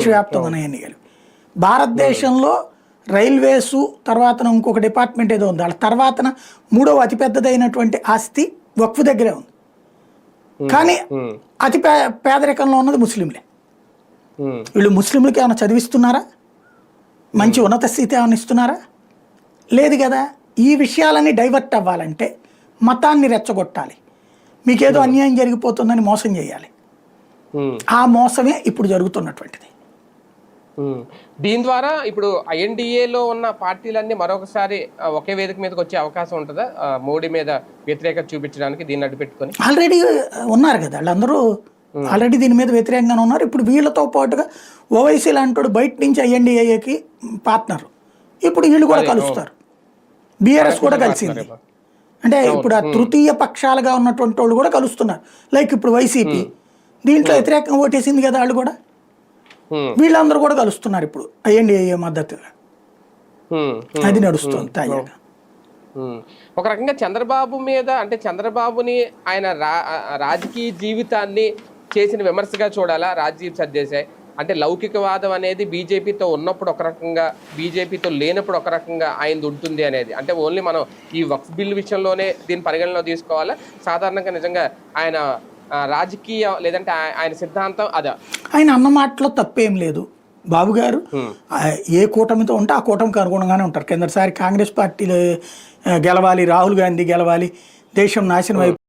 దేశవ్యాప్తంగా ఎన్నికలు భారతదేశంలో రైల్వేసు తర్వాత ఇంకొక డిపార్ట్మెంట్ ఏదో ఉంది వాళ్ళ తర్వాత మూడవ అతిపెద్దదైనటువంటి ఆస్తి వక్ఫ్ దగ్గరే ఉంది. కానీ అతి పేదరికంలో ఉన్నది ముస్లింలే. వీళ్ళు ముస్లింలకి ఏమైనా చదివిస్తున్నారా? మంచి ఉన్నత స్థితి ఏమైనా ఇస్తున్నారా? లేదు కదా. ఈ విషయాలన్నీ డైవర్ట్ అవ్వాలంటే మతాన్ని రెచ్చగొట్టాలి, మీకేదో అన్యాయం జరిగిపోతుందని మోసం చేయాలి. ఆ మోసమే ఇప్పుడు జరుగుతున్నటువంటిది. దీని ద్వారా ఇప్పుడు ఎన్డీఏలో ఉన్న పార్టీలన్నీ మరొకసారి ఒకే వేదిక మీదకి వచ్చే అవకాశం ఉంటుందా? మోడీ మీద వ్యతిరేకత చూపించడానికి దీన్ని అడ్డుపెట్టుకొని ఆల్రెడీ ఉన్నారు కదా వాళ్ళందరూ, ఆల్రెడీ దీని మీద వ్యతిరేకంగానే ఉన్నారు. ఇప్పుడు వీళ్ళతో పాటుగా ఓవైసీ లాంటి బయట నుంచి ఎన్డీఏకి పార్ట్నర్, ఇప్పుడు వీళ్ళు కూడా కలుస్తారు. బీఆర్ఎస్ కూడా కలిసింది. అంటే ఇప్పుడు ఆ తృతీయ పక్షాలుగా ఉన్నటువంటి వాళ్ళు కూడా కలుస్తున్నారు. లైక్ ఇప్పుడు వైసీపీ దీంట్లో వ్యతిరేకంగా ఓటేసింది కదా, వాళ్ళు కూడా వీళ్ళందరూ కూడా కలుస్తున్నారు ఇప్పుడు ఎన్డీఏ మద్దతుగా. అది నడుస్తుంది తాజాగా. ఒక రకంగా చంద్రబాబు మీద, అంటే చంద్రబాబుని ఆయన రాజకీయ జీవితాన్ని చేసిన విమర్శగా చూడాలా రాజీవ్ సర్దేశాయ్? అంటే లౌకికవాదం అనేది బీజేపీతో ఉన్నప్పుడు ఒక రకంగా, బీజేపీతో లేనప్పుడు ఒక రకంగా ఆయనది ఉంటుంది అనేది. అంటే ఓన్లీ మనం ఈ వక్ఫ్ బిల్ విషయంలోనే దీన్ని పరిగణలో తీసుకోవాలా? సాధారణంగా నిజంగా ఆయన రాజకీయ లేదంటే ఆయన సిద్ధాంతం అదా? ఆయన అన్న మాటలో తప్పేం లేదు బాబు గారు. ఏ కూటమితో ఉంటే ఆ కూటమికి అనుగుణంగానే ఉంటారు. కిందసారి కాంగ్రెస్ పార్టీలో గెలవాలి, రాహుల్ గాంధీ గెలవాలి, దేశం నాశనం అయిపోయి